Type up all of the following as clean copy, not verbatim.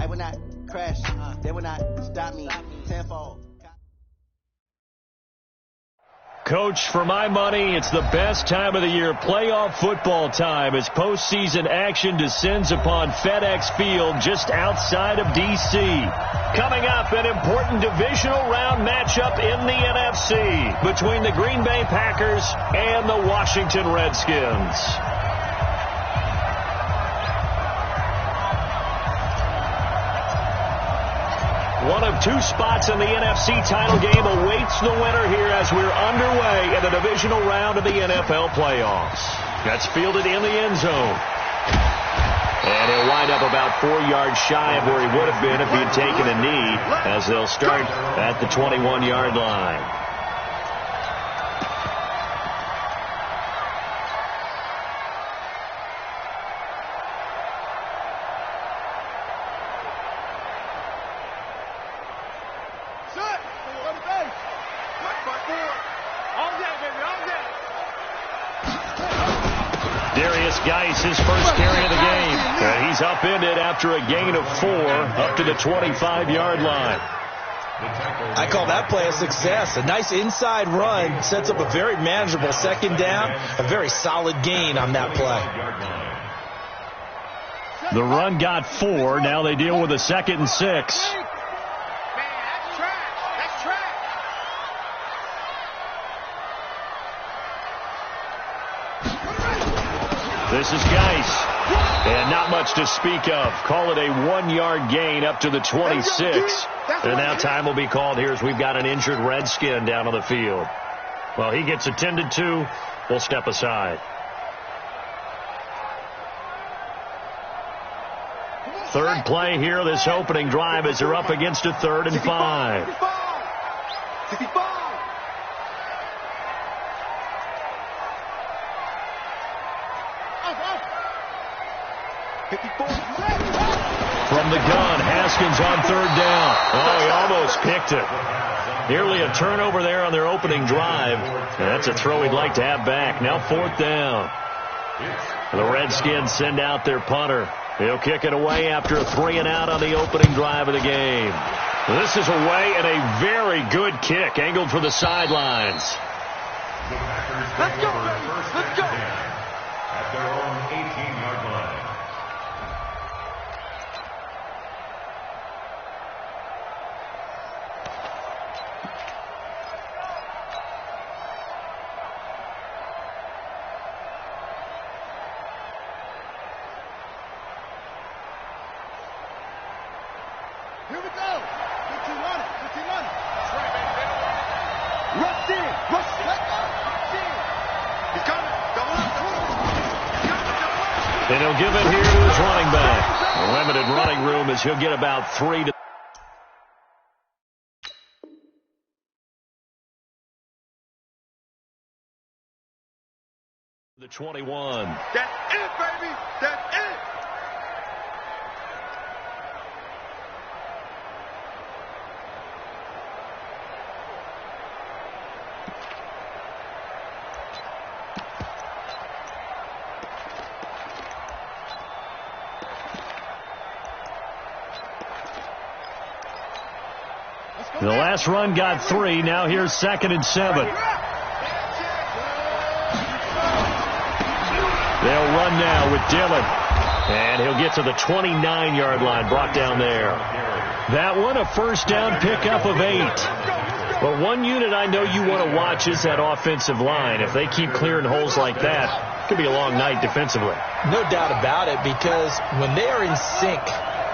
I will not crash. They will not stop me. Tenfold. Coach, for my money, it's the best time of the year, playoff football time, as postseason action descends upon FedEx Field just outside of D.C. Coming up, an important divisional round matchup in the NFC between the Green Bay Packers and the Washington Redskins. One of two spots in the NFC title game awaits the winner here as we're underway in the divisional round of the NFL playoffs. That's fielded in the end zone. And he'll wind up about 4 yards shy of where he would have been if he had taken a knee, as they'll start at the 21-yard line. His first carry of the game. And he's upended after a gain of 4 up to the 25-yard line. I call that play a success. A nice inside run sets up a very manageable second down. A very solid gain on that play. The run got 4. Now they deal with a 2nd and 6. This is Geis. And not much to speak of. Call it a 1-yard gain up to the 26. And now time will be called here as we've got an injured Redskin down on the field. Well, he gets attended to. We'll step aside. Third play here, this opening drive, as they're up against a 3rd and 5. From the gun, Haskins on 3rd down. Oh, he almost picked it. Nearly a turnover there on their opening drive. And that's a throw he'd like to have back. Now 4th down. The Redskins send out their punter. He'll kick it away after a 3-and-out on the opening drive of the game. This is away and a very good kick, angled for the sidelines. Let's go, let's go. At their own 18-yard line. Here we go. 15 on it. 15 on it. That's right, baby. Rush in. Rush in. He's coming. Double up. And he'll give it here to his running back. A limited running room as he'll get about 3 to the 21. That's it, baby. That's it. The last run got 3. Now here's 2nd and 7. They'll run now with Dillon. And he'll get to the 29-yard line, brought down there. That one, a first down pickup of 8. But one unit I know you want to watch is that offensive line. If they keep clearing holes like that, it could be a long night defensively. No doubt about it, because when they are in sync,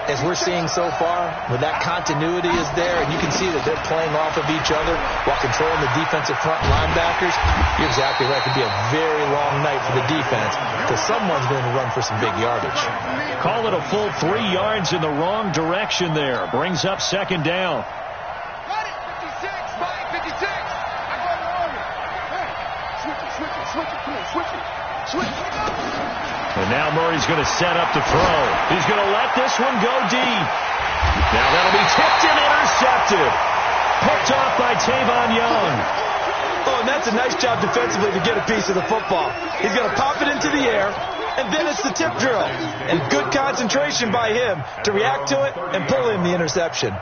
as we're seeing so far, when that continuity is there, and you can see that they're playing off of each other while controlling the defensive front linebackers, you're exactly right. It could be a very long night for the defense because someone's going to run for some big yardage. Call it a full 3 yards in the wrong direction there. Brings up 2nd down. Got it. 56. Mike, 56. I got it on it. Hey, switch it. Come on, switch it. Switch it. And now Murray's going to set up to throw. He's going to let this one go deep. Now that'll be tipped and intercepted. Picked off by Tavon Young. Oh, and that's a nice job defensively to get a piece of the football. He's going to pop it into the air, And then it's the tip drill. And good concentration by him to react to it and pull in the interception.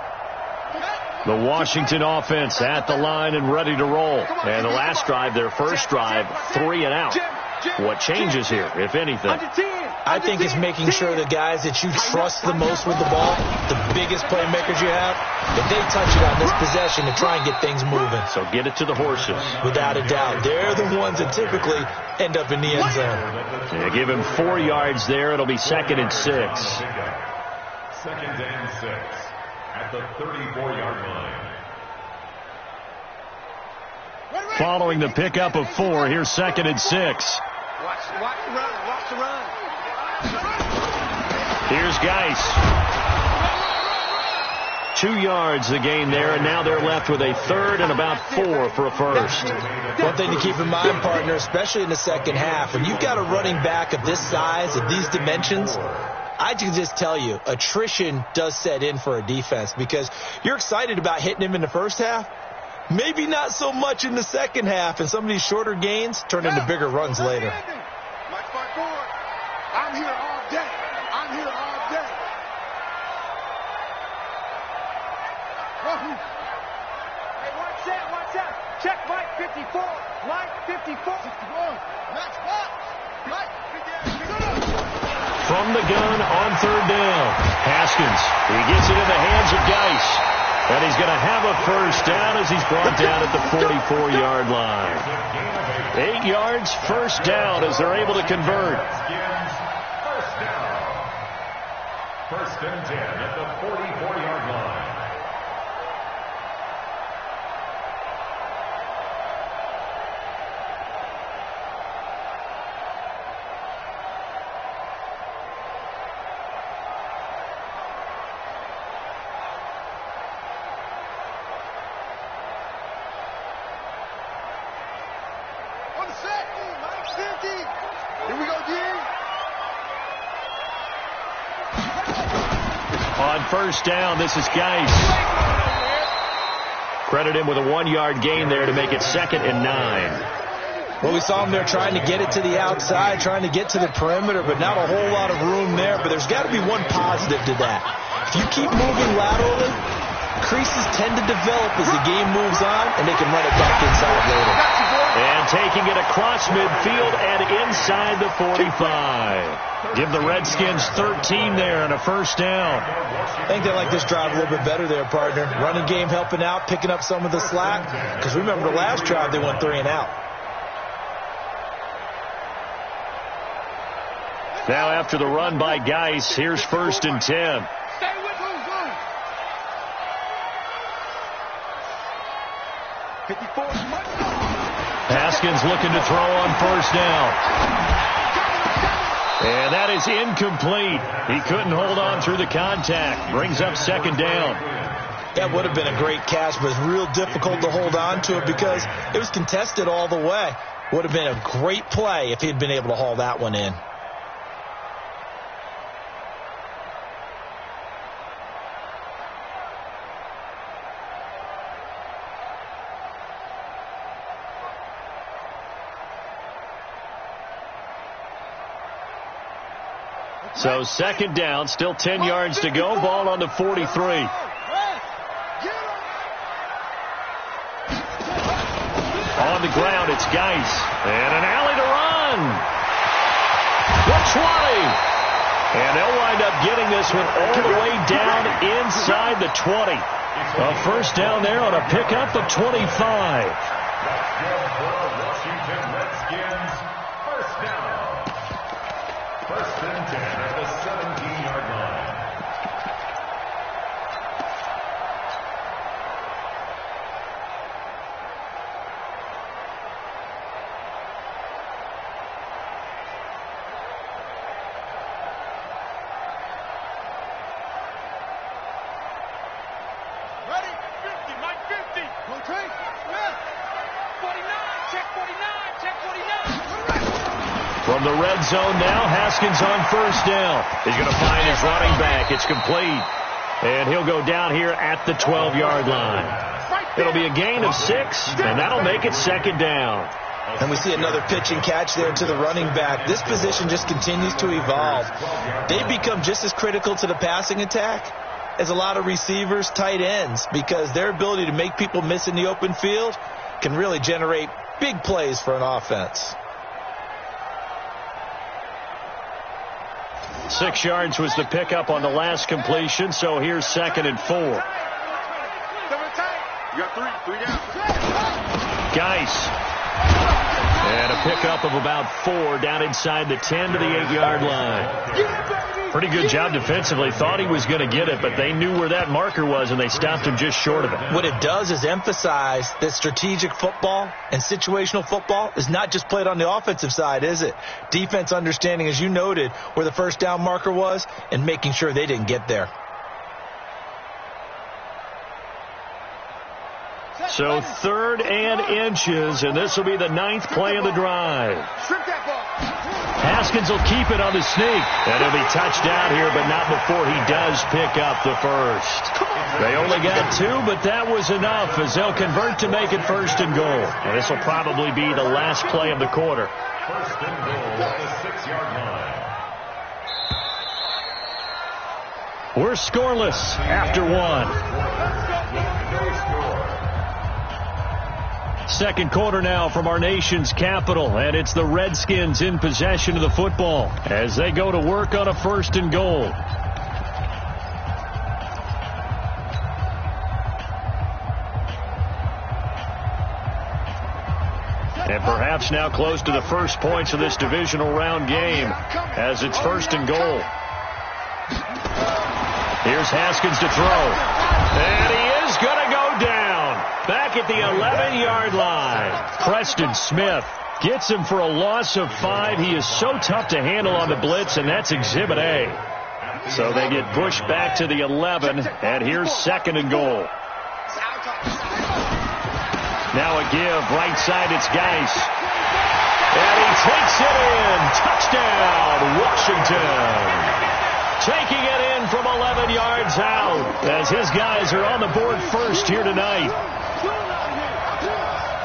The Washington offense at the line and ready to roll. And the last drive, their first drive, 3 and out. What changes here, if anything? I think it's making sure the guys that you trust the most with the ball, the biggest playmakers you have, that they touch it on this possession to try and get things moving. So get it to the horses. Without a doubt. They're the ones that typically end up in the end zone. Yeah, give him 4 yards there. It'll be 2nd and 6. 2nd and 6 at the 34-yard line. Following the pickup of 4, here's 2nd and 6. Watch the run. Watch the run. Here's Geis. 2 yards the gain there, and now they're left with a 3rd and about 4 for a first. One thing to keep in mind, partner, especially in the second half, when you've got a running back of this size, of these dimensions, I can just tell you, attrition does set in for a defense because you're excited about hitting him in the first half. Maybe not so much in the second half, and some of these shorter gains turn into bigger runs later. I'm here all day. I'm here all day. Hey, watch that. Check Mike 54. Mike 54. Next box. Mike 54. From the gun on 3rd down. Haskins, he gets it in the hands of Geis. And he's going to have a first down as he's brought down at the 44-yard line. 8 yards, first down as they're able to convert. First down. 1st and 10 at the 44-yard line. Here we go, D. On 1st down, this is Geis. Credit him with a 1-yard gain there to make it 2nd and 9. Well, we saw him there trying to get it to the outside, trying to get to the perimeter, but not a whole lot of room there. But there's got to be one positive to that. If you keep moving laterally, creases tend to develop as the game moves on, and they can run it back inside later. And taking it across midfield and inside the 45. Give the Redskins 13 there and a first down. I think they like this drive a little bit better there, partner. Running game helping out, picking up some of the slack. Because remember the last drive, they went 3 and out. Now after the run by Geis, here's 1st and 10. Stay with him. 54. Haskins looking to throw on 1st down. And that is incomplete. He couldn't hold on through the contact. Brings up 2nd down. That would have been a great catch, but it's real difficult to hold on to it because it was contested all the way. Would have been a great play if he'd been able to haul that one in. So 2nd down, still 10 yards to go. Ball on the 43. On the ground, it's Geis. And an alley to run. The 20. And they'll wind up getting this one all the way down inside the 20. A first down there on a pickup of 25. Washington Redskins, first down. 1st and 10 at the 17-yard line. Ready? 50. Mike 50. Go take. Left. 49. Check 49. Check 49. From the red zone now, Haskins on 1st down. He's going to find his running back. It's complete. And he'll go down here at the 12-yard line. It'll be a gain of 6, and that'll make it 2nd down. And we see another pitch and catch there to the running back. This position just continues to evolve. They become just as critical to the passing attack as a lot of receivers, tight ends, because their ability to make people miss in the open field can really generate big plays for an offense. 6 yards was the pickup on the last completion, so here's 2nd and 4. You got three down. Geis. And a pickup of about 4 down inside the 10 to the 8-yard line. Pretty good job defensively. Thought he was going to get it, but they knew where that marker was, and they stopped him just short of it. What it does is emphasize that strategic football and situational football is not just played on the offensive side, is it? Defense understanding, as you noted, where the first down marker was and making sure they didn't get there. So 3rd and inches, and this will be the 9th play of the drive. Haskins will keep it on the sneak, and he'll be touched out here, but not before he does pick up the first. They only got 2, but that was enough as they'll convert to make it 1st and goal. And this will probably be the last play of the quarter. 1st and goal at the 6-yard line. We're scoreless after 1. Second quarter now from our nation's capital, and it's the Redskins in possession of the football as they go to work on a 1st and goal. And perhaps now close to the first points of this divisional round game as it's 1st and goal. Here's Haskins to throw. And he is going to go down. Back at the 11-yard line. Preston Smith gets him for a loss of 5. He is so tough to handle on the blitz, and that's Exhibit A. So they get pushed back to the 11, and here's 2nd and goal. Now a give. Right side, it's Geis. And he takes it in. Touchdown, Washington. Taking it in from 11 yards out as his guys are on the board first here tonight.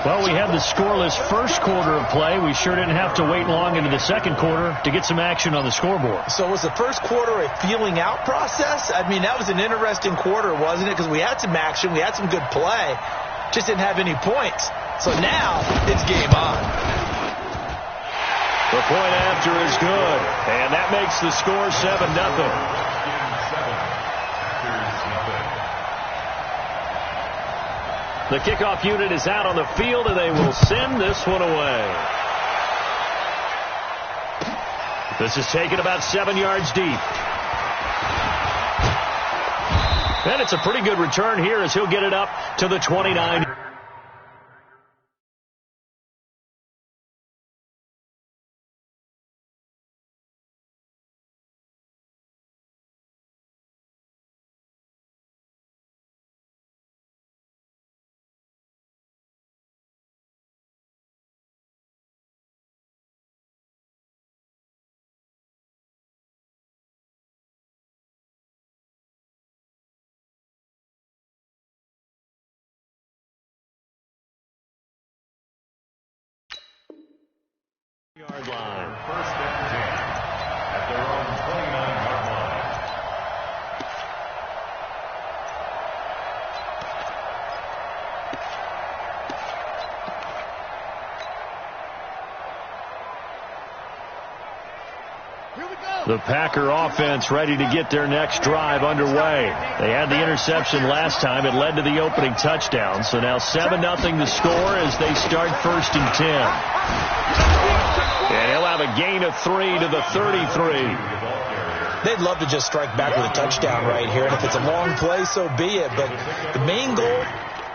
Well, we had the scoreless first quarter of play. We sure didn't have to wait long into the second quarter to get some action on the scoreboard. So was the first quarter a feeling out process? I mean, that was an interesting quarter, wasn't it? Because we had some action, we had some good play, just didn't have any points. So now it's game on. The point after is good, and that makes the score 7-0. The kickoff unit is out on the field, and they will send this one away. This is taken about 7 yards deep. And it's a pretty good return here as he'll get it up to the 29. Yard line. 1st and 10 at their own 29-yard line. The Packer offense ready to get their next drive underway. They had the interception last time. It led to the opening touchdown. So now 7-0 the score as they start 1st and 10. And he'll have a gain of 3 to the 33. They'd love to just strike back with a touchdown right here. And if it's a long play, so be it. But the main goal,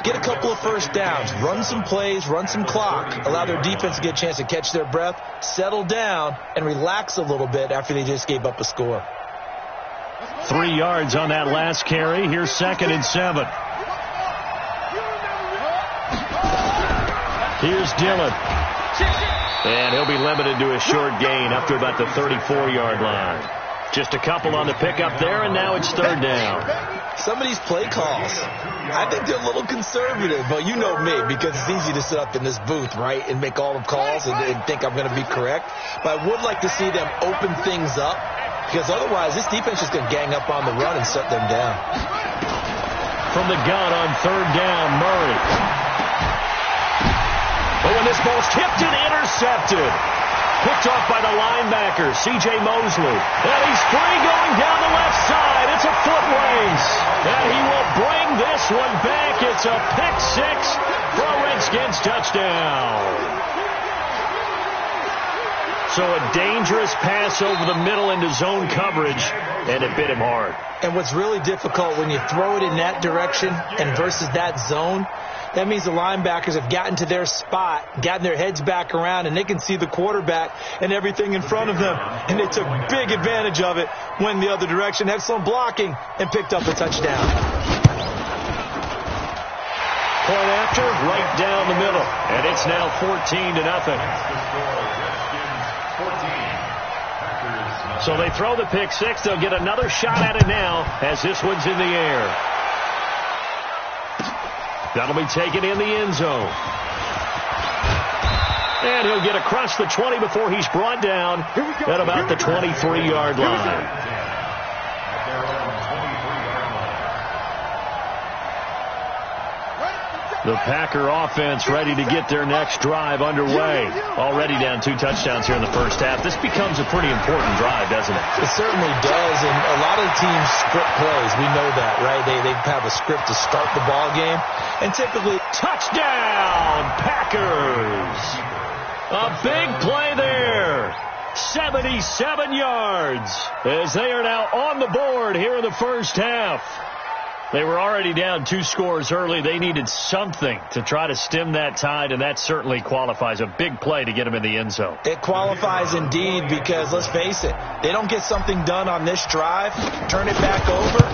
get a couple of first downs, run some plays, run some clock, allow their defense to get a chance to catch their breath, settle down, and relax a little bit after they just gave up a score. 3 yards on that last carry. Here's 2nd and 7. Here's Dillon. And he'll be limited to a short gain up to about the 34-yard line. Just a couple on the pickup there, and now it's 3rd down. some of these play calls, I think they're a little conservative. But you know me, because it's easy to sit up in this booth, right, and make all the calls and think I'm going to be correct. But I would like to see them open things up, because otherwise this defense is going to gang up on the run and shut them down. From the gun on third down, Murray. Oh, and this ball's tipped and intercepted. Picked off by the linebacker, C.J. Mosley. And he's free going down the left side. It's a foot race. And he will bring this one back. It's a pick six for a Redskins touchdown. So a dangerous pass over the middle into zone coverage, and it bit him hard. And what's really difficult when you throw it in that direction and versus that zone, that means the linebackers have gotten to their spot, gotten their heads back around, and they can see the quarterback and everything in front of them. And they took big advantage of it, went the other direction, excellent blocking, and picked up a touchdown. Point after, right down the middle. And it's now 14-0. So they throw the pick six. They'll get another shot at it now as this one's in the air. That'll be taken in the end zone. And he'll get across the 20 before he's brought down at about the 23-yard line. The Packer offense ready to get their next drive underway. Already down 2 touchdowns here in the first half. This becomes a pretty important drive, doesn't it? It certainly does, and a lot of the teams script plays. We know that, right? They have a script to start the ball game, and typically touchdown, Packers! A big play there. 77 yards as they are now on the board here in the first half. They were already down 2 scores early. They needed something to try to stem that tide, and that certainly qualifies. A big play to get them in the end zone. It qualifies indeed, because let's face it, they don't get something done on this drive, turn it back over.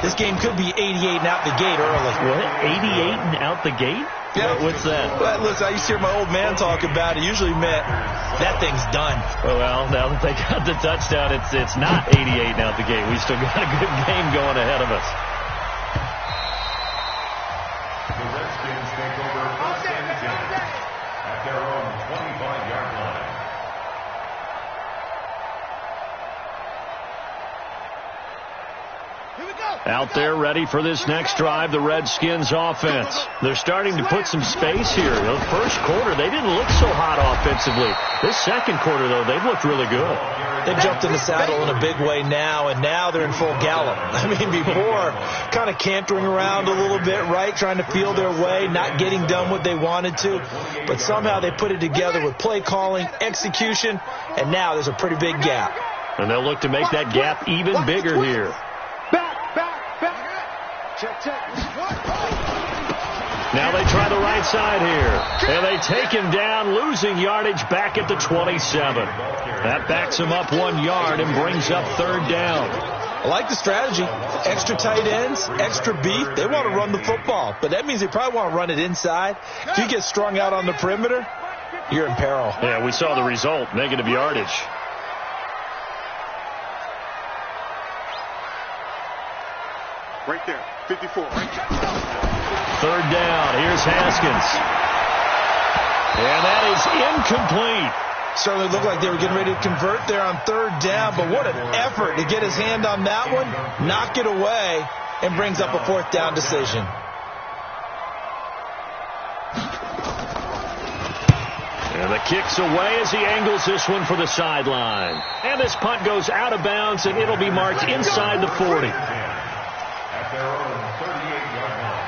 This game could be 88 and out the gate early. What? 88 and out the gate? Yeah. What's that? Well, listen, I used to hear my old man talk about it. Usually meant that thing's done. Well, now that they got the touchdown, it's not 88 and out the gate. We still got a good game going ahead of us. The Redskins take over first and 10 at their own 25-yard line. Out there ready for this next drive, the Redskins offense. They're starting to put some space here. The first quarter, they didn't look so hot offensively. This second quarter, though, they've looked really good. They've jumped in the saddle in a big way now, and now they're in full gallop. I mean, before, kind of cantering around a little bit, right, trying to feel their way, not getting done what they wanted to. But somehow they put it together with play calling, execution, and now there's a pretty big gap. And they'll look to make that gap even bigger here. Now they try the right side here. And they take him down, losing yardage back at the 27. That backs him up 1 yard and brings up third down. I like the strategy. Extra tight ends, extra beef. They want to run the football, but that means they probably want to run it inside. If you get strung out on the perimeter, you're in peril. Yeah, we saw the result, negative yardage. Right there, 54. Right there. Third down. Here's Haskins. And that is incomplete. Certainly looked like they were getting ready to convert there on third down, but what an effort to get his hand on that one, knock it away, and brings up a fourth down decision. And the kick's away as he angles this one for the sideline. And this punt goes out of bounds, and it'll be marked inside the 40. At their own 38-yard line.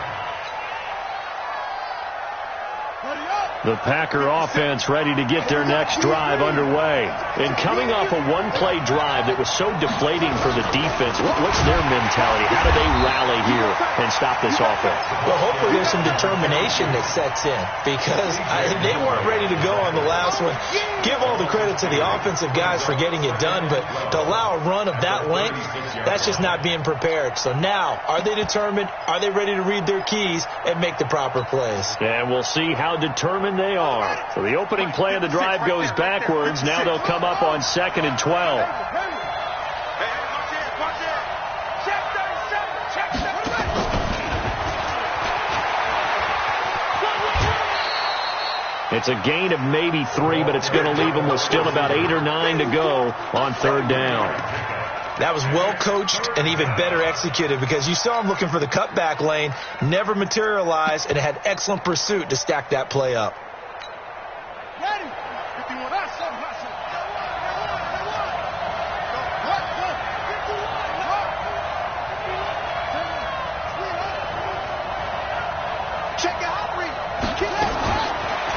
The Packer offense ready to get their next drive underway. And coming off a one-play drive that was so deflating for the defense, what's their mentality? How do they rally here and stop this offense? Well, hopefully there's some determination that sets in, because they weren't ready to go on the last one. Give all the credit to the offensive guys for getting it done, but to allow a run of that length, that's just not being prepared. So now, are they determined? Are they ready to read their keys and make the proper plays? And we'll see how determined they are. So the opening play of the drive goes backwards. Now they'll come up on 2nd and 12. It's a gain of maybe 3, but it's going to leave them with still about 8 or 9 to go on third down. That was well coached and even better executed because you saw him looking for the cutback lane, never materialized, and had excellent pursuit to stack that play up. Ready? 51. Check out.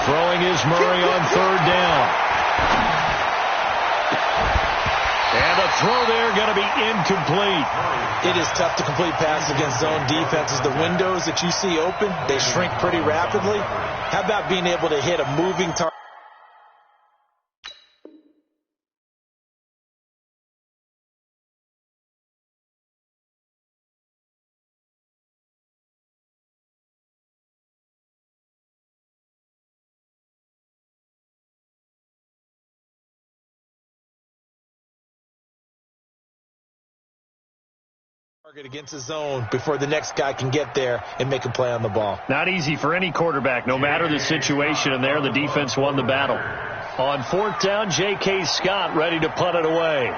Throwing is Murray on third down. And the throw there going to be incomplete. It is tough to complete passes against zone defenses. The windows that you see open, they shrink pretty rapidly. How about being able to hit a moving target? Against his zone before the next guy can get there and make a play on the ball. Not easy for any quarterback, no matter the situation, and there the defense won the battle. On fourth down, J.K. Scott ready to punt it away.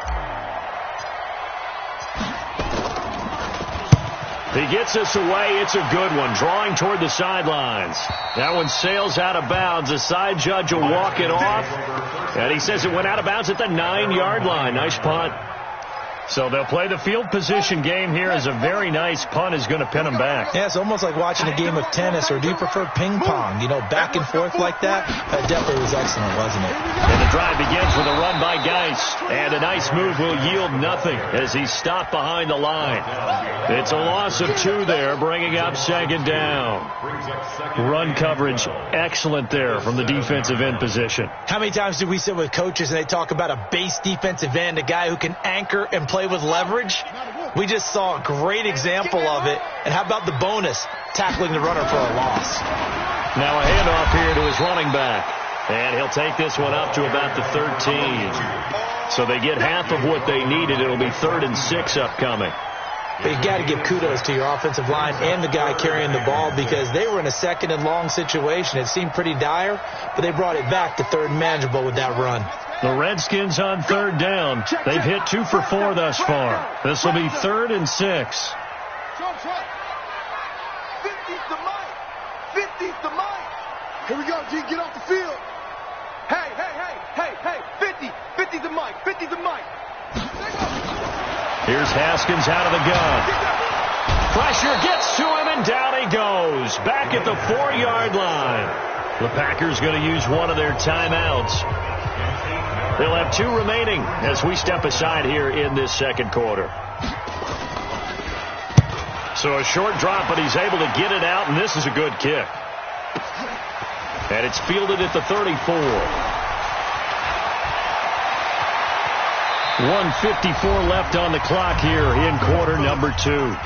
He gets us away. It's a good one, drawing toward the sidelines. That one sails out of bounds. The side judge will walk it off, and he says it went out of bounds at the 9-yard line. Nice punt. So they'll play the field position game here as a very nice punt is going to pin them back. Yeah, it's almost like watching a game of tennis, or do you prefer ping pong? You know, back and forth like that? That definitely was excellent, wasn't it? And the drive begins with a run by Geist. And a nice move will yield nothing as he's stopped behind the line. It's a loss of 2 there, bringing up second down. Run coverage, excellent there from the defensive end position. How many times do we sit with coaches and they talk about a base defensive end, a guy who can anchor and play with leverage? We just saw a great example of it. And how about the bonus, tackling the runner for a loss? Now a handoff here to his running back. And he'll take this one up to about the 13. So they get half of what they needed. It'll be 3rd and 6 upcoming. But you got to give kudos to your offensive line and the guy carrying the ball because they were in a 2nd and long situation. It seemed pretty dire, but they brought it back to 3rd and manageable with that run. The Redskins on 3rd down. They've hit 2 for 4 thus far. This will be 3rd and 6. 50's the mic. 50's the mic. Here we go, G. Get off the field. Hey. 50. 50's the mic. 50's the mic. Here's Haskins out of the gun. Pressure gets to him, and down he goes. Back at the 4-yard line. The Packers going to use one of their timeouts. They'll have 2 remaining as we step aside here in this second quarter. So a short drop, but he's able to get it out, and this is a good kick. And it's fielded at the 34. 1:54 left on the clock here in quarter number 2.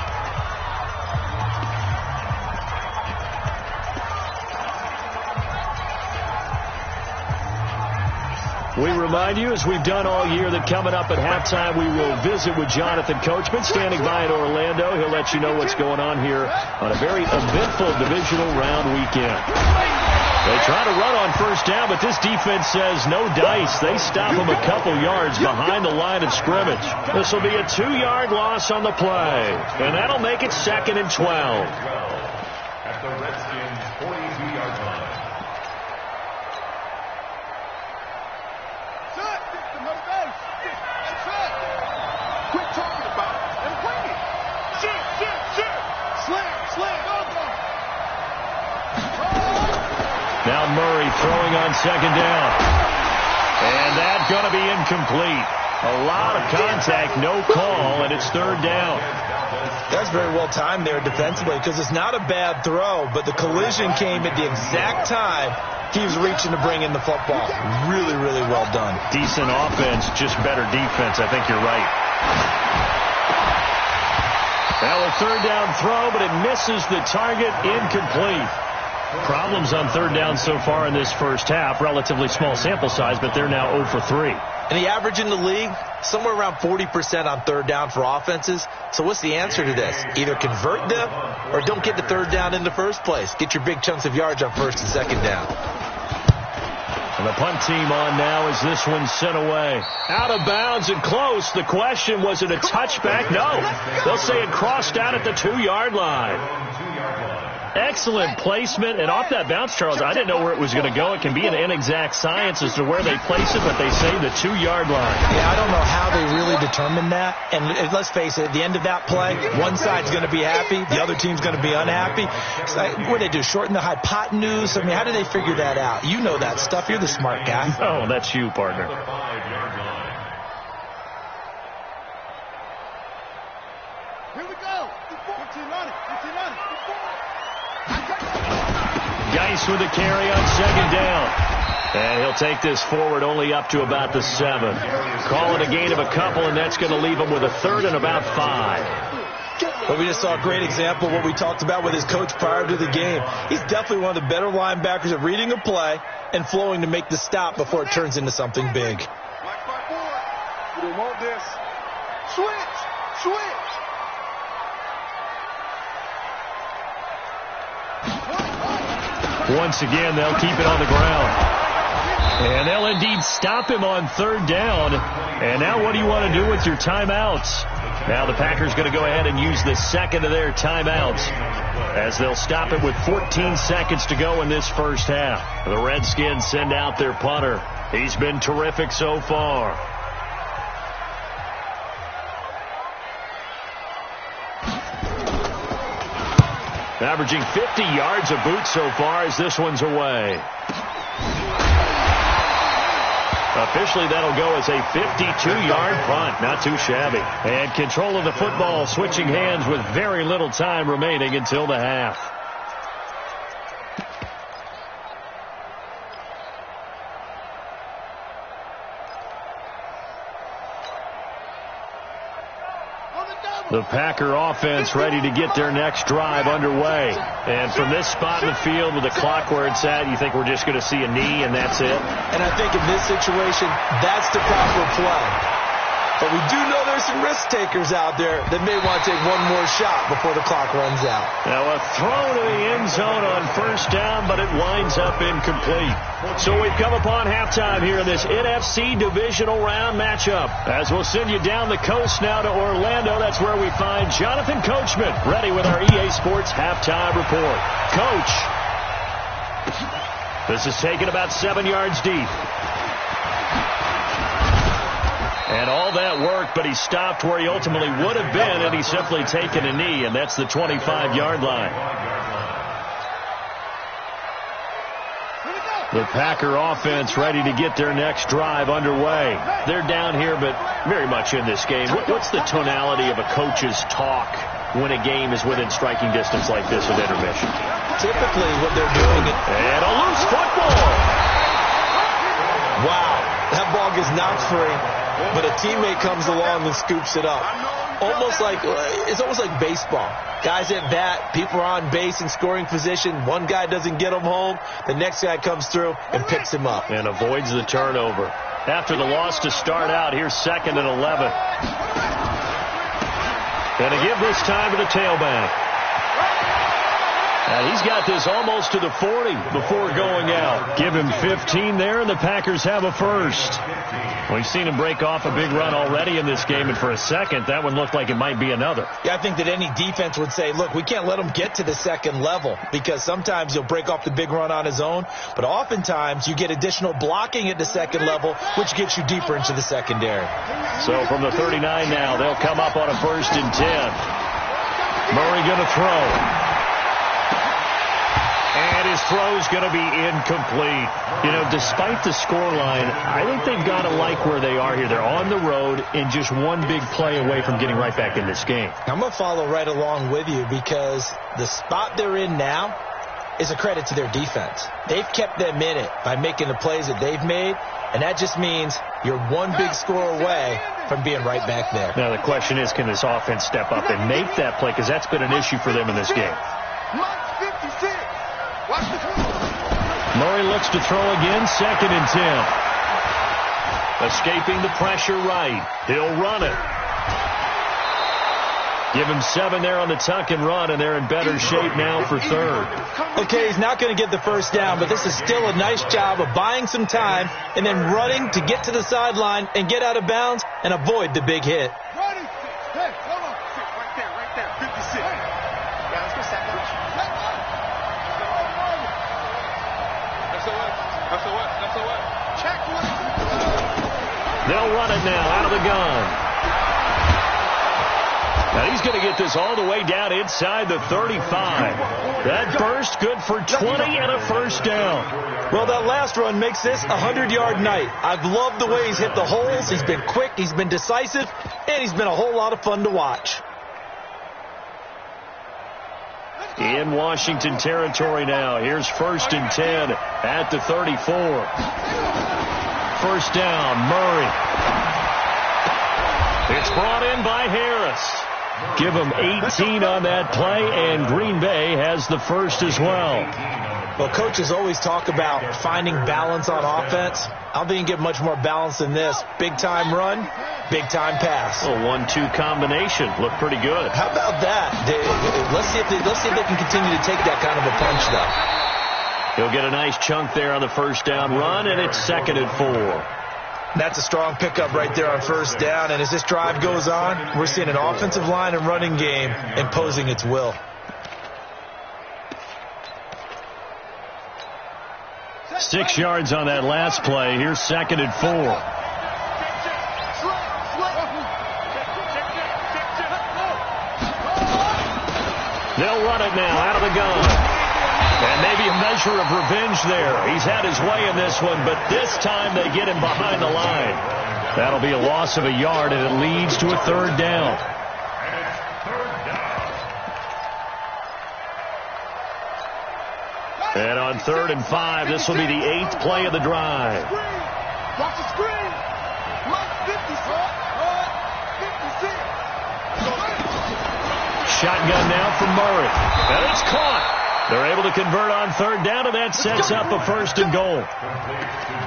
We remind you, as we've done all year, that coming up at halftime, we will visit with Jonathan Coachman, standing by in Orlando. He'll let you know what's going on here on a very eventful divisional round weekend. They try to run on first down, but this defense says no dice. They stop them a couple yards behind the line of scrimmage. This will be a 2-yard loss on the play, and that'll make it 2nd and 12. At the Redskins' 42-yard line. Quit talking about it and bring it. Shit. Slam. Now Murray throwing on second down. And that's going to be incomplete. A lot of contact, no call, and it's 3rd down. That's very well timed there defensively because it's not a bad throw, but the collision came at the exact time he was reaching to bring in the football. Really, really well done. Decent offense, just better defense. I think you're right. Now a 3rd down throw, but it misses the target, incomplete. Problems on 3rd down so far in this first half. Relatively small sample size, but they're now 0 for 3. And the average in the league, somewhere around 40% on 3rd down for offenses. So what's the answer to this? Either convert them or don't get the 3rd down in the first place. Get your big chunks of yards on 1st and 2nd down. And the punt team on now as this one's sent away. Out of bounds and close. The question, was it a touchback? No. They'll say it crossed out at the 2-yard line. Excellent placement. And off that bounce, Charles, I didn't know where it was going to go. It can be an inexact science as to where they place it, but they say the 2-yard line. Yeah, I don't know how they really determined that. And let's face it, at the end of that play, one side's going to be happy, the other team's going to be unhappy. What do they do, shorten the hypotenuse? I mean, how do they figure that out? You know that stuff. You're the smart guy. Oh, that's you, partner. Here we go. 15 on it. 15 on it. Geis with the carry on second down. And he'll take this forward only up to about the 7. Call it a gain of a couple, and that's going to leave him with a 3rd and about 5. But we just saw a great example of what we talked about with his coach prior to the game. He's definitely one of the better linebackers at reading a play and flowing to make the stop before it turns into something big. You don't want this. Switch. Once again, they'll keep it on the ground. And they'll indeed stop him on 3rd down. And now what do you want to do with your timeouts? Now the Packers going to go ahead and use the 2nd of their timeouts as they'll stop it with 14 seconds to go in this first half. The Redskins send out their punter. He's been terrific so far. Averaging 50 yards a boot so far as this one's away. Officially, that'll go as a 52-yard punt. Not too shabby. And control of the football switching hands with very little time remaining until the half. The Packer offense ready to get their next drive underway. And from this spot in the field with the clock where it's at, you think we're just going to see a knee and that's it? And I think in this situation, that's the proper play. But we do know there's some risk takers out there that may want to take one more shot before the clock runs out. Now a throw to the end zone on 1st down, but it winds up incomplete. So we've come upon halftime here in this NFC divisional round matchup. As we'll send you down the coast now to Orlando, that's where we find Jonathan Coachman ready with our EA Sports halftime report. Coach, this is taken about 7 yards deep. And all that work, but he stopped where he ultimately would have been, and he's simply taken a knee, and that's the 25-yard line. The Packer offense ready to get their next drive underway. They're down here, but very much in this game. What's the tonality of a coach's talk when a game is within striking distance like this with intermission? Typically what they're doing. And a loose football. Wow, that ball gets knocked free. But a teammate comes along and scoops it up. It's almost like baseball. Guys at bat, people are on base in scoring position. One guy doesn't get him home. The next guy comes through and picks him up. And avoids the turnover. After the loss to start out, here's 2nd and 11. And to give this time to the tailback. And he's got this almost to the 40 before going out. Give him 15 there, and the Packers have a first. We've seen him break off a big run already in this game, and for a second, that one looked like it might be another. Yeah, I think that any defense would say, look, we can't let him get to the 2nd level, because sometimes he'll break off the big run on his own, but oftentimes you get additional blocking at the 2nd level, which gets you deeper into the secondary. So from the 39 now, they'll come up on a 1st and 10. Murray going to throw. And his throw's going to be incomplete. You know, despite the scoreline, I think they've got to like where they are here. They're on the road and just one big play away from getting right back in this game. I'm going to follow right along with you because the spot they're in now is a credit to their defense. They've kept them in it by making the plays that they've made, and that just means you're one big score away from being right back there. Now, the question is, can this offense step up and make that play? Because that's been an issue for them in this game. Murray looks to throw again, 2nd and 10. Escaping the pressure right. He'll run it. Give him 7 there on the tuck and run, and they're in better shape now for third. Okay, he's not going to get the first down, but this is still a nice job of buying some time and then running to get to the sideline and get out of bounds and avoid the big hit. Running. Hey, hold on. Right there. 56. Yeah, let's go sack lunch. SOS. Check one. They'll run it now out of the gun. Now he's going to get this all the way down inside the 35. That burst good for 20 and a first down. Well, that last run makes this a 100-yard night. I've loved the way he's hit the holes. He's been quick, he's been decisive, and he's been a whole lot of fun to watch. In Washington territory now. Here's 1st and 10 at the 34. First down, Murray. It's brought in by Harris. Give him 18 on that play, and Green Bay has the first as well. Well, coaches always talk about finding balance on offense. I don't think you can get much more balance than this. Big-time run, big-time pass. A 1-2 combination. Looked pretty good. How about that? Let's see if they can continue to take that kind of a punch, though. He'll get a nice chunk there on the first down run, and it's 2nd and 4. That's a strong pickup right there on first down. And as this drive goes on, we're seeing an offensive line and running game imposing its will. Six yards on that last play. Here's 2nd and 4. They'll run it now out of the gun. And maybe a measure of revenge there. He's had his way in this one, but this time they get him behind the line. That'll be a loss of a yard, and it leads to a 3rd down. And on 3rd and 5, this will be the 8th play of the drive. Watch the screen. 56. Shotgun now from Murray. And it's caught. They're able to convert on 3rd down, and that sets up a 1st and goal.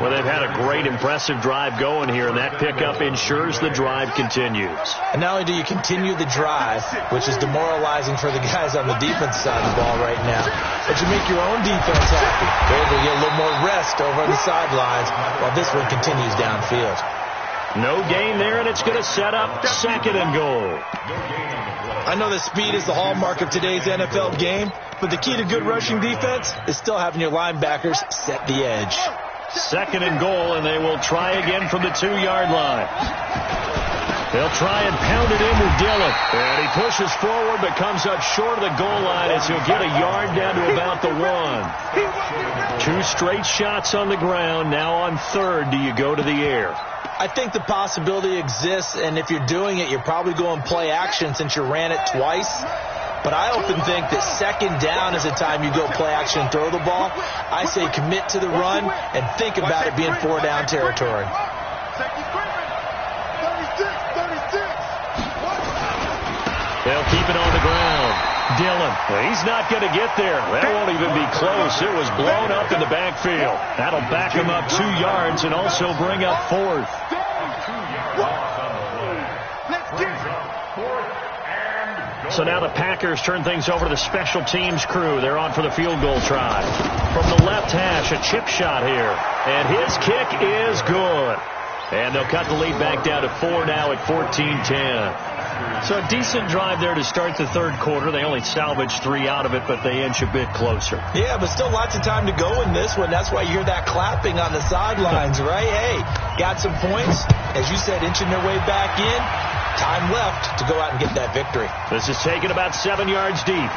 Well, they've had a great, impressive drive going here, and that pickup ensures the drive continues. And not only do you continue the drive, which is demoralizing for the guys on the defense side of the ball right now, but you make your own defense happy. They're able to get a little more rest over on the sidelines while this one continues downfield. No gain there, and it's going to set up 2nd and goal. I know that speed is the hallmark of today's NFL game, but the key to good rushing defense is still having your linebackers set the edge. 2nd and goal, and they will try again from the 2-yard line. They'll try and pound it in with Dillon. And he pushes forward but comes up short of the goal line as he'll get a yard down to about the 1. 2 straight shots on the ground. Now on 3rd, do you go to the air? I think the possibility exists, and if you're doing it, you're probably going play action since you ran it twice. But I often think that 2nd down is the time you go play action and throw the ball. I say commit to the run and think about it being 4-down territory. They'll keep it on the ground. Dillon, he's not going to get there. That won't even be close. It was blown up in the backfield. That'll back him up 2 yards and also bring up 4th. So now the Packers turn things over to the special teams crew. They're on for the field goal try. From the left hash, a chip shot here. And his kick is good. And they'll cut the lead back down to 4 now at 14-10. So a decent drive there to start the 3rd quarter. They only salvaged 3 out of it, but they inch a bit closer. Yeah, but still lots of time to go in this one. That's why you hear that clapping on the sidelines, right? Hey, got some points. As you said, inching their way back in. Time left to go out and get that victory. This is taken about 7 yards deep.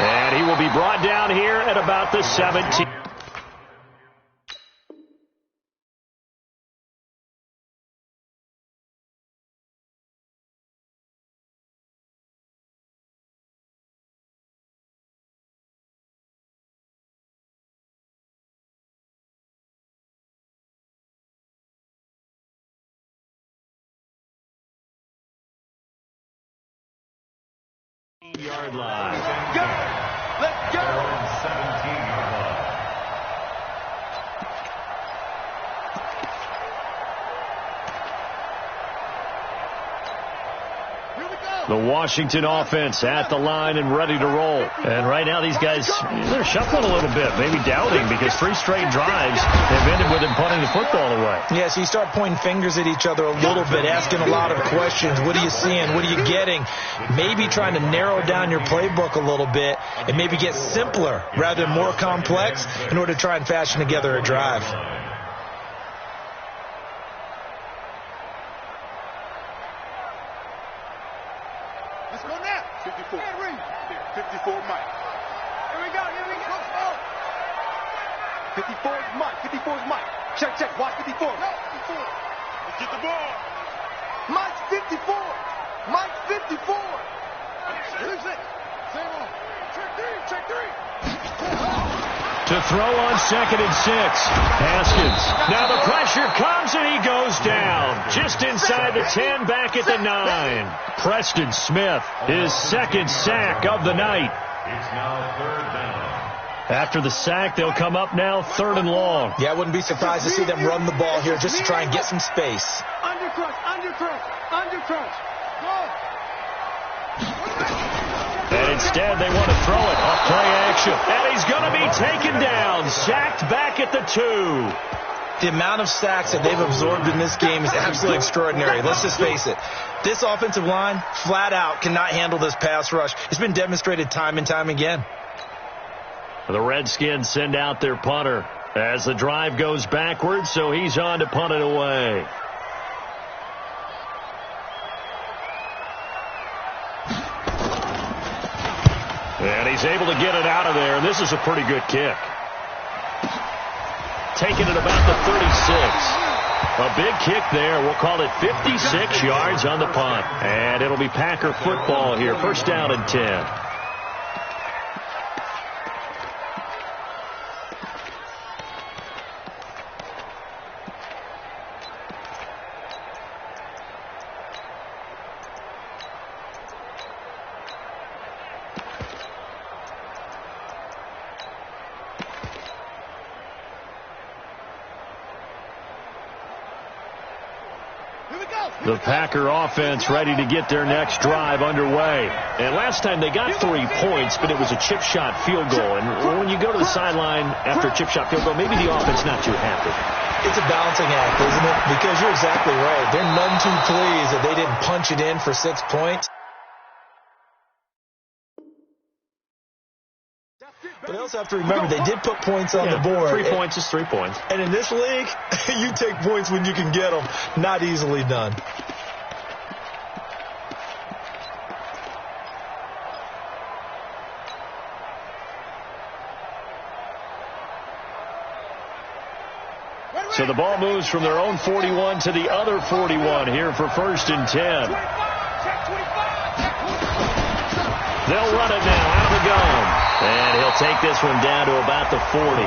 And he will be brought down here at about the 17. Yard line. Let's go. 17-yard line. The Washington offense at the line and ready to roll. And right now these guys, they're shuffling a little bit, maybe doubting, because 3 straight drives have ended with them punting the football away. Yeah, so you start pointing fingers at each other a little bit, asking a lot of questions. What are you seeing? What are you getting? Maybe trying to narrow down your playbook a little bit and maybe get simpler rather than more complex in order to try and fashion together a drive. Let's go now. 54. 54 Mike. Here we go. 54 is Mike. 54 is Mike. Check. Watch 54. No, 54. Let's get the ball. Mike's 54. Mike's 54. Lose it. Zero. Check three. To throw on 2nd and 6. Haskins. Now the pressure comes and he goes down. Just inside the 10, back at the 9. Preston Smith, his 2nd sack of the night. It's now 3rd down. After the sack, they'll come up now 3rd and long. Yeah, I wouldn't be surprised to see them run the ball here just to try and get some space. Under crunch. Go. And instead, they want to throw it off play action. And he's going to be taken down, sacked back at the 2. The amount of sacks that they've absorbed in this game is absolutely extraordinary. Let's just face it. This offensive line, flat out, cannot handle this pass rush. It's been demonstrated time and time again. The Redskins send out their punter as the drive goes backwards, so he's on to punt it away. And he's able to get it out of there, and this is a pretty good kick. Taking it about the 36. A big kick there. We'll call it 56 yards on the punt. And it'll be Packer football here. 1st down and 10. The Packer offense ready to get their next drive underway. And last time they got 3 points, but it was a chip shot field goal. And when you go to the sideline after a chip shot field goal, maybe the offense not too happy. It's a balancing act, isn't it? Because you're exactly right. They're none too pleased that they didn't punch it in for 6 points. But they also have to remember they did put points on the board. 3 points is 3 points. And in this league, you take points when you can get them. Not easily done. So the ball moves from their own 41 to the other 41 here for 1st and 10. They'll run it now out of the gun. And he'll take this one down to about the 40.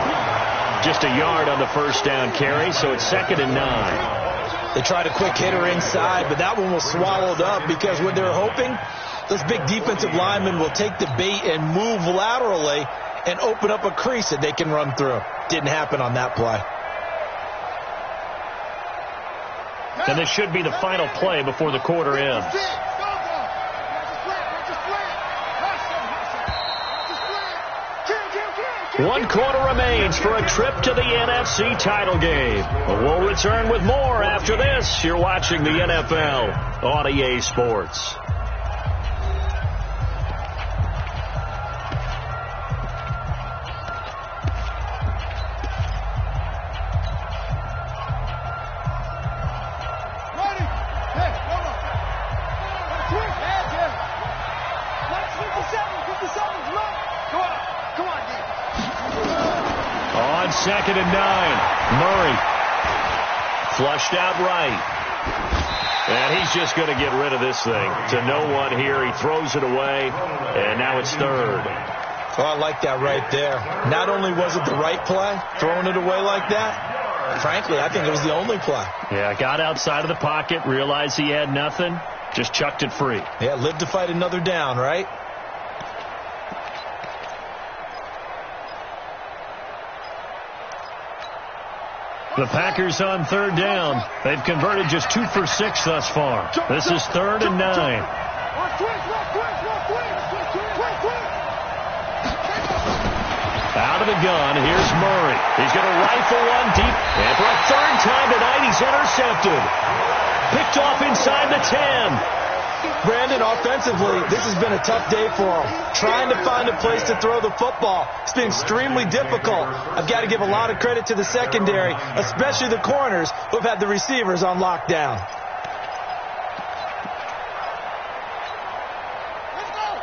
Just a yard on the 1st down carry, so it's 2nd and 9. They tried a quick hitter inside, but that one was swallowed up because what they're hoping, this big defensive lineman will take the bait and move laterally and open up a crease that they can run through. Didn't happen on that play. And this should be the final play before the quarter ends. 1 quarter remains for a trip to the NFC title game. We'll return with more after this. You're watching the NFL on EA Sports. On 2nd and 9, Murray flushed out right. And he's just going to get rid of this thing to no one here. He throws it away, and now it's 3rd. Oh, I like that right there. Not only was it the right play, throwing it away like that, frankly, I think it was the only play. Yeah, got outside of the pocket, realized he had nothing, just chucked it free. Yeah, lived to fight another down, right? The Packers on 3rd down. They've converted just 2 for 6 thus far. This is 3rd and 9. Out of the gun, here's Murray. He's going to rifle one deep, and for a third time tonight, he's intercepted. Picked off inside the 10. Brandon, offensively, this has been a tough day for him. Trying to find a place to throw the football. It's been extremely difficult. I've got to give a lot of credit to the secondary, especially the corners who have had the receivers on lockdown.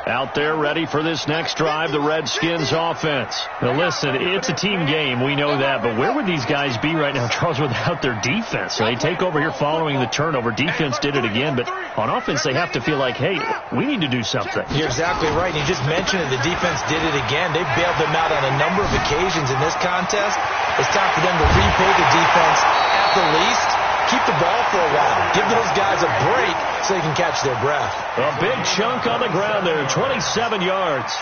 Out there ready for this next drive, the Redskins offense. Now listen, it's a team game, we know that, but where would these guys be right now, Charles, without their defense? So they take over here following the turnover. Defense did it again, but on offense they have to feel like, hey, we need to do something. You're exactly right. You just mentioned it. The defense did it again. They bailed them out on a number of occasions in this contest. It's time for them to repay the defense at the least. Keep the ball for a while. Give those guys a break so they can catch their breath. A big chunk on the ground there, 27 yards.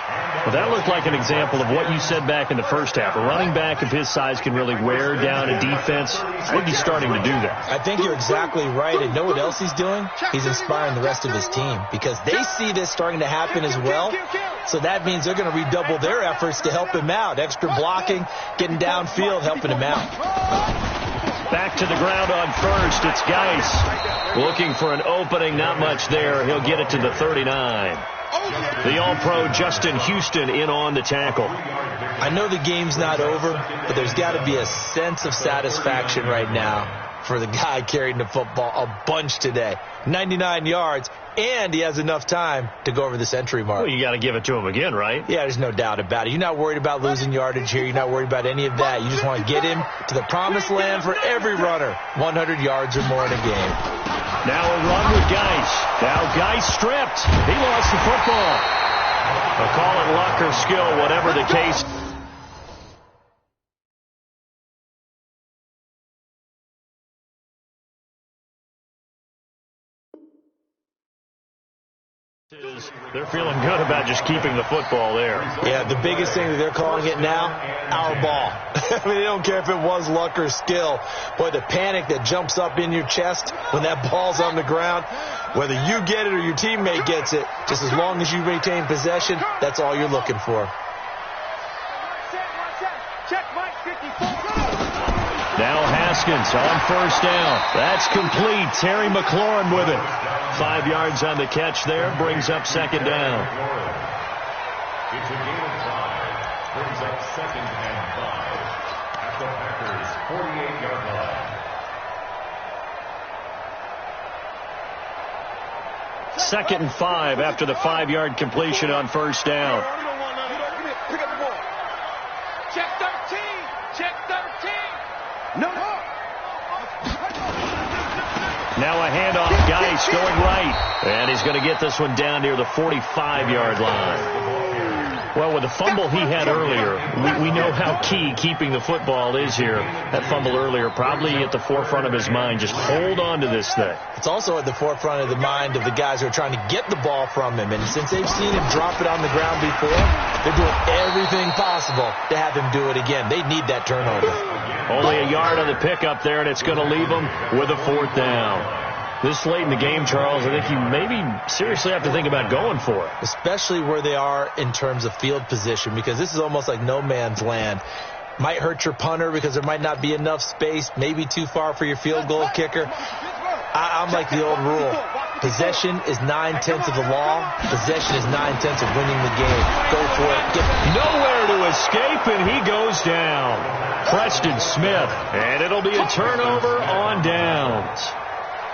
Well, that looked like an example of what you said back in the first half. A running back of his size can really wear down a defense. I think he's starting to do that. I think you're exactly right. And know what else he's doing? He's inspiring the rest of his team because they see this starting to happen as well. So that means they're going to redouble their efforts to help him out. Extra blocking, getting downfield, helping him out. Back to the ground on first. It's Geis looking for an opening. Not much there. He'll get it to the 39. The All-Pro Justin Houston in on the tackle. I know the game's not over, but there's got to be a sense of satisfaction right now for the guy carrying the football a bunch today. 99 yards, and he has enough time to go over the century mark. Well, you got to give it to him again, right? Yeah, there's no doubt about it. You're not worried about losing yardage here. You're not worried about any of that. You just want to get him to the promised land for every runner. 100 yards or more in a game. Now a run with Geis. Now Geis stripped. He lost the football. I'll call it luck or skill, whatever the case. They're feeling good about just keeping the football there. Yeah, the biggest thing that they're calling it now, our ball. I mean, they don't care if it was luck or skill. Boy, the panic that jumps up in your chest when that ball's on the ground, whether you get it or your teammate gets it, just as long as you retain possession, that's all you're looking for. Now Haskins on first down. That's complete. Terry McLaurin with it. 5 yards on the catch there. Brings up second down. It's a gain of 5. Brings up second and 5. At the Packers' 48-yard line. Second and 5 after the 5-yard completion on first down. Pick up the ball. Check 13. Check 13. No. Now a handoff. Geis going right. And he's going to get this one down near the 45-yard line. Well, with the fumble he had earlier, we know how key keeping the football is here. That fumble earlier probably at the forefront of his mind. Just hold on to this thing. It's also at the forefront of the mind of the guys who are trying to get the ball from him. And since they've seen him drop it on the ground before, they're doing everything possible to have him do it again. They need that turnover. Only a yard on the pickup there, and it's going to leave them with a fourth down. This late in the game, Charles, I think you maybe seriously have to think about going for it. Especially where they are in terms of field position, because this is almost like no man's land. Might hurt your punter because there might not be enough space, maybe too far for your field goal kicker. I'm like the old rule. Possession is 9/10 of the law. Possession is 9/10 of winning the game. Go for it. Nowhere to escape, and he goes down. Preston Smith, and it'll be a turnover on downs.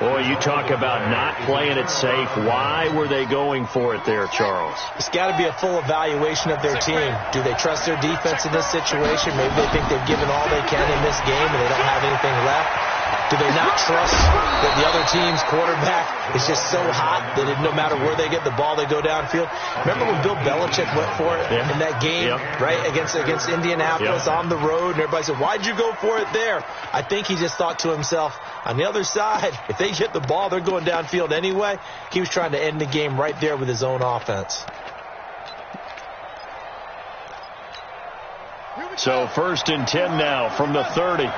Boy, you talk about not playing it safe. Why were they going for it there, Charles? It's got to be a full evaluation of their team. Do they trust their defense in this situation? Maybe they think they've given all they can in this game and they don't have anything left. Do they not trust that the other team's quarterback is just so hot that no matter where they get the ball, they go downfield? Remember when Bill Belichick went for it in that game, right, against Indianapolis on the road, and everybody said, why'd you go for it there? I think he just thought to himself, on the other side, if they get the ball, they're going downfield anyway. He was trying to end the game right there with his own offense. So 1st and 10 now from the 30.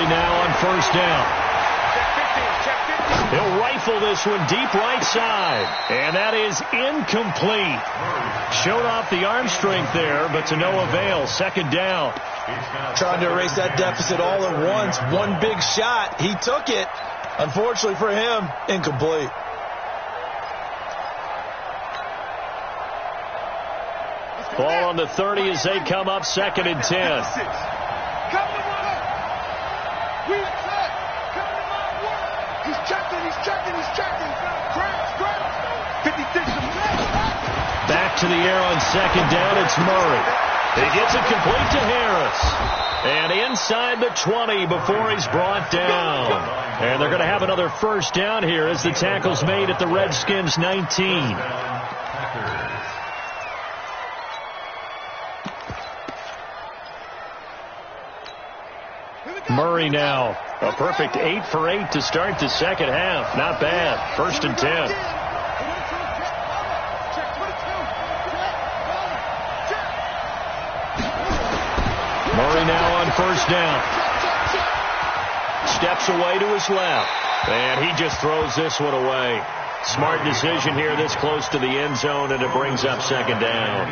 Murray now on first down. He'll rifle this one deep right side. And that is incomplete. Showed off the arm strength there, but to no avail. Second down. Trying to erase that deficit all at once. One big shot. He took it. Unfortunately for him, incomplete. Ball on the 30 as they come up 2nd and 10. Back to the air on 2nd down. It's Murray. He gets it complete to Harris. And inside the 20 before he's brought down. And they're going to have another first down here as the tackle's made at the Redskins' 19. Murray now. A perfect 8 for 8 to start the second half. Not bad. 1st and 10. Murray now on first down. Steps away to his left. And he just throws this one away. Smart decision here this close to the end zone, and it brings up 2nd down.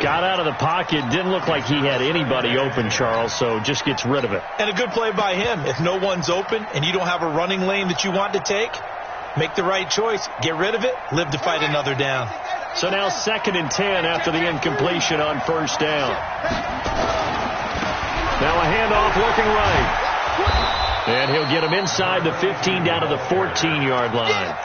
Got out of the pocket. Didn't look like he had anybody open, Charles, so just gets rid of it. And a good play by him. If no one's open and you don't have a running lane that you want to take, make the right choice. Get rid of it. Live to fight another down. So now 2nd and 10 after the incompletion on first down. Now a handoff looking right. And he'll get him inside the 15 down to the 14-yard line.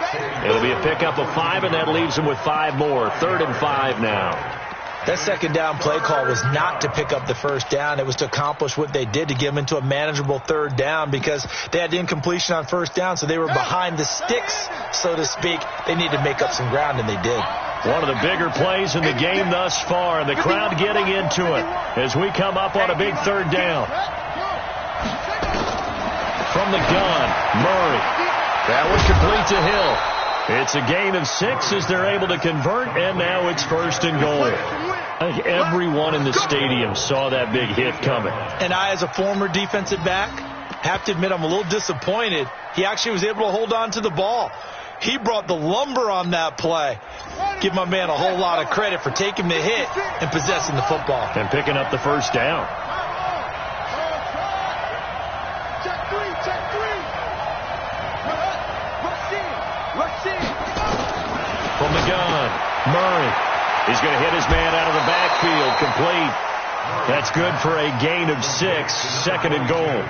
It'll be a pickup of 5, and that leaves him with 5 more. 3rd and 5 now. That 2nd down play call was not to pick up the first down. It was to accomplish what they did, to get them into a manageable 3rd down, because they had the incompletion on first down, so they were behind the sticks, so to speak. They needed to make up some ground, and they did. One of the bigger plays in the game thus far, and the crowd getting into it as we come up on a big 3rd down. From the gun, Murray. That was complete to Hill. It's a gain of 6 as they're able to convert, and now it's 1st and goal. I think everyone in the stadium saw that big hit coming. And I, as a former defensive back, have to admit I'm a little disappointed. He actually was able to hold on to the ball. He brought the lumber on that play. Give my man a whole lot of credit for taking the hit and possessing the football. And picking up the first down. From the gun, Murray. He's going to hit his man out of the backfield. Complete. That's good for a gain of 6. 2nd and goal.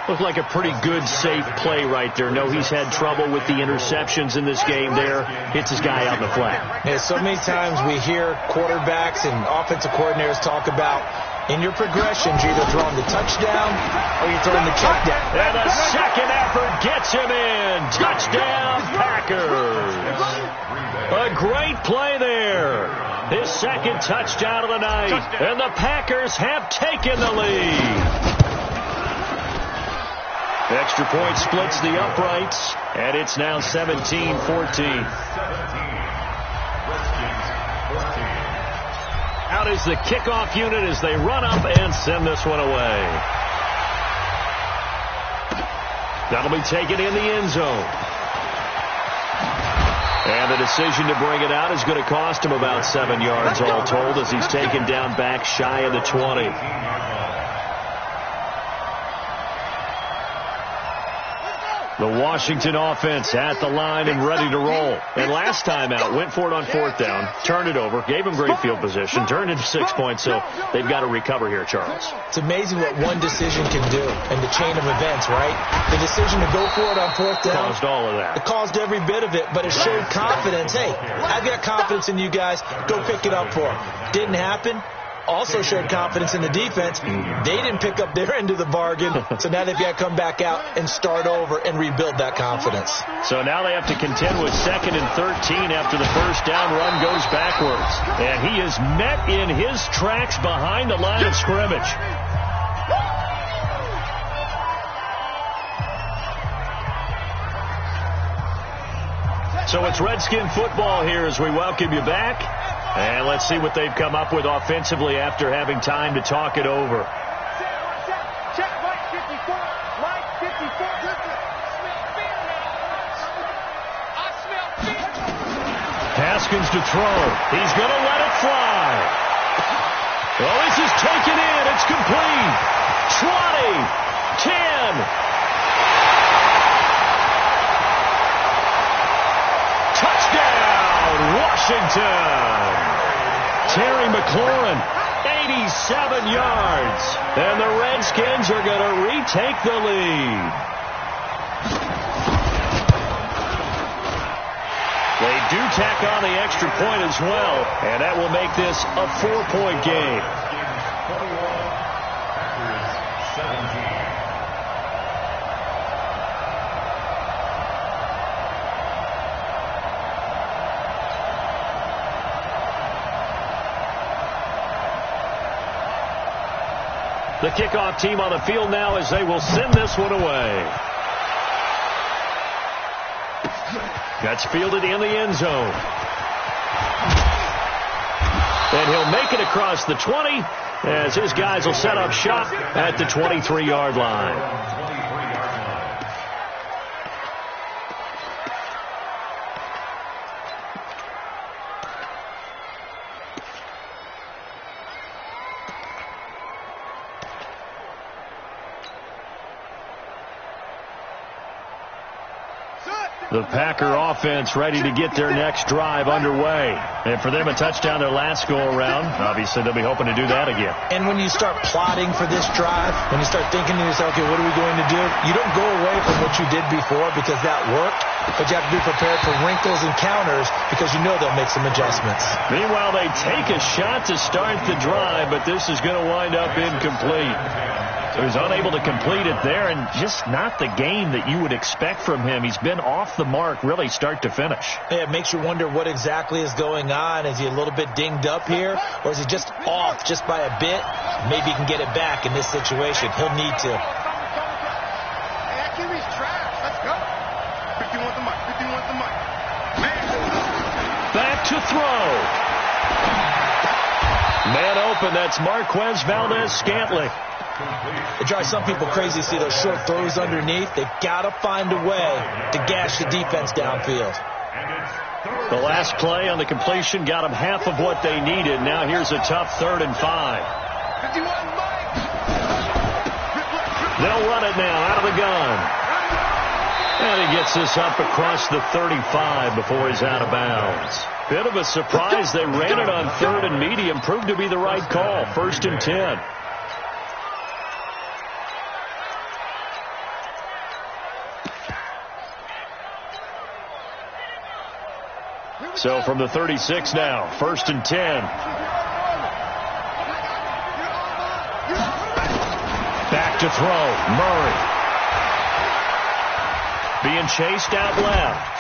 Looked like a pretty good, safe play right there. No, he's had trouble with the interceptions in this game there. Hits his guy out in the flat. Yeah, so many times we hear quarterbacks and offensive coordinators talk about, in your progressions, you're either throwing the touchdown or you're throwing the check down. And the second effort gets him in. Touchdown, Packers. A great play there. His 2nd touchdown of the night. And the Packers have taken the lead. Extra point splits the uprights, and it's now 17-14. Out is the kickoff unit as they run up and send this one away. That'll be taken in the end zone. And the decision to bring it out is going to cost him about 7 yards all told as he's taken down back shy of the 20. The Washington offense at the line and ready to roll. And last time out, went for it on 4th down, turned it over, gave them great field position, turned into 6 points, so they've got to recover here, Charles. It's amazing what one decision can do in the chain of events, right? The decision to go for it on 4th down caused all of that. It caused every bit of it, but it showed confidence. Hey, I've got confidence in you guys. Go pick it up for them. Didn't happen. Also showed confidence in the defense. They didn't pick up their end of the bargain, so now they've got to come back out and start over and rebuild that confidence. So now they have to contend with 2nd and 13 after the first down run goes backwards. And he is met in his tracks behind the line of scrimmage. So it's Redskin football here as we welcome you back. And let's see what they've come up with offensively after having time to talk it over. Check, Mike 54, Mike Haskins to throw. He's going to let it fly. Oh, this is taken in. It's complete. 20, 10. Touchdown, Washington. Terry McLaurin, 87 yards. And the Redskins are going to retake the lead. They do tack on the extra point as well, and that will make this a 4-point game. 21, Packers 17. The kickoff team on the field now as they will send this one away. That's fielded in the end zone. And he'll make it across the 20 as his guys will set up shop at the 23-yard line. The Packer offense ready to get their next drive underway. And for them, a touchdown their last go-around. Obviously, they'll be hoping to do that again. And when you start plotting for this drive, when you start thinking to yourself, okay, what are we going to do? You don't go away from what you did before because that worked, but you have to be prepared for wrinkles and counters because you know they'll make some adjustments. Meanwhile, they take a shot to start the drive, but this is going to wind up incomplete. So he's unable to complete it there, and just not the game that you would expect from him. He's been off the mark really start to finish. Yeah, it makes you wonder what exactly is going on. Is he a little bit dinged up here, or is he just off just by a bit? Maybe he can get it back in this situation. He'll need to. Back to throw. Man open, that's Marquez Valdez-Scantling. It drives some people crazy to see those short throws underneath. They've got to find a way to gash the defense downfield. The last play on the completion got them half of what they needed. Now here's a tough 3rd and 5. They'll run it now out of the gun. And he gets this up across the 35 before he's out of bounds. Bit of a surprise. They ran it on 3rd and medium. Proved to be the right call. 1st and 10. So from the 36 now, 1st and 10. Back to throw, Murray. Being chased out left.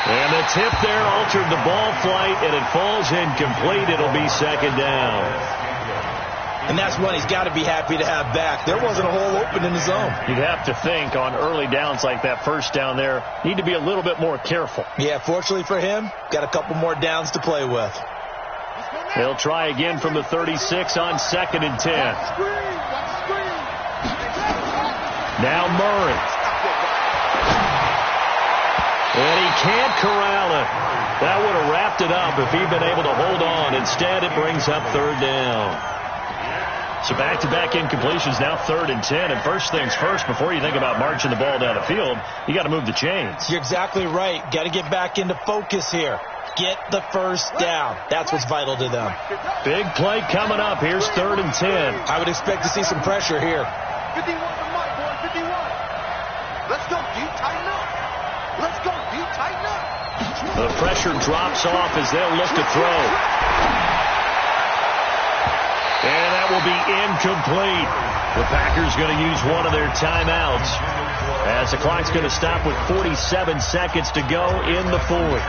And the tip there altered the ball flight, and it falls incomplete. It'll be 2nd down. And that's one he's got to be happy to have back. There wasn't a hole open in the zone. You'd have to think on early downs like that 1st down there, need to be a little bit more careful. Yeah, fortunately for him, got a couple more downs to play with. They'll try again from the 36 on 2nd and 10. Now Murray. And he can't corral it. That would have wrapped it up if he'd been able to hold on. Instead, it brings up 3rd down. So back-to-back incompletions, now 3rd and 10. And first things first, before you think about marching the ball down the field, you got to move the chains. You're exactly right. Got to get back into focus here. Get the 1st down. That's what's vital to them. Big play coming up. Here's 3rd and 10. I would expect to see some pressure here. 51 to Mike, boy, 51. Let's go, D. Tighten up. Let's go, D. Tighten up. The pressure drops off as they'll look to throw. And that will be incomplete. The Packers going to use one of their timeouts as the clock's going to stop with 47 seconds to go in the 4th.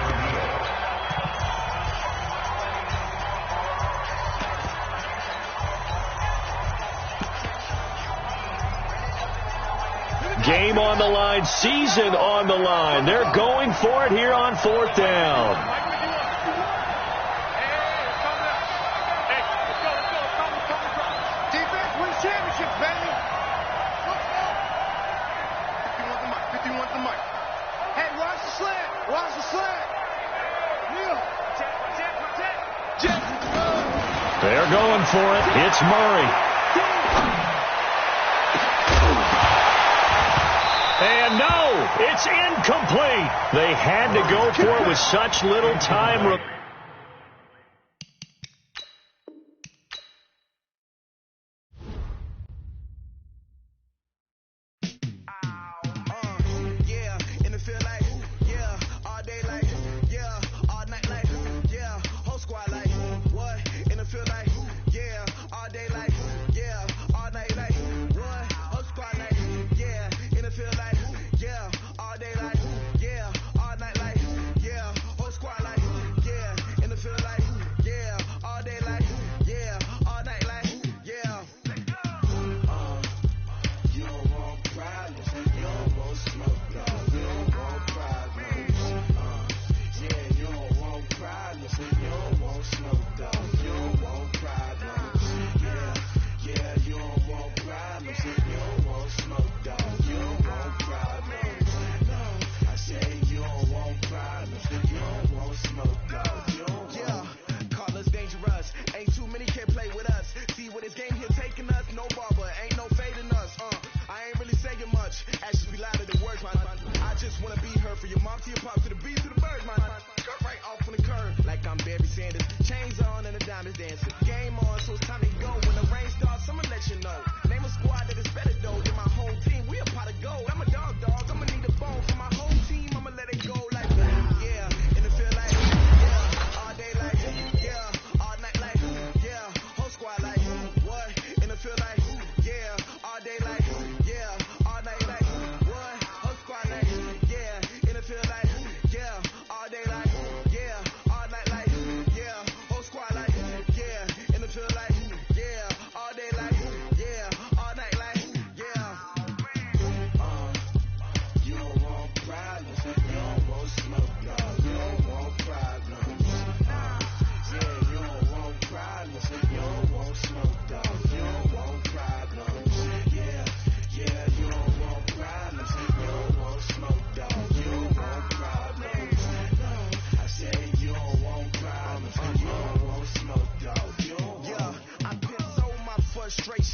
Game on the line, season on the line. They're going for it here on 4th down. Defense wins championships, baby. Let's go. 51 to Mike, 51 to Mike. Hey, watch the slant. Watch the slant. Yeah. They're going for it. It's Murray. And no, it's incomplete. They had to go for it with such little time.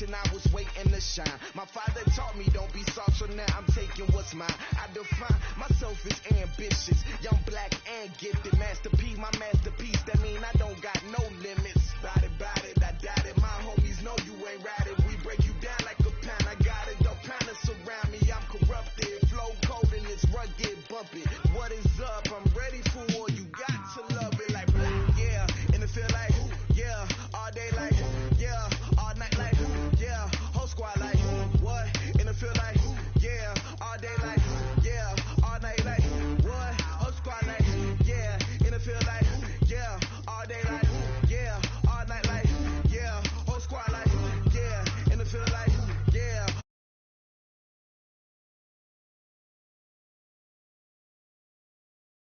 I was waiting to shine. My father taught me don't be soft, so now I'm taking what's mine. I define myself as ambitious, young, black, and gifted. Masterpiece, my masterpiece. That mean I don't got no limits. Bout it, I doubt it. My homies know you ain't right.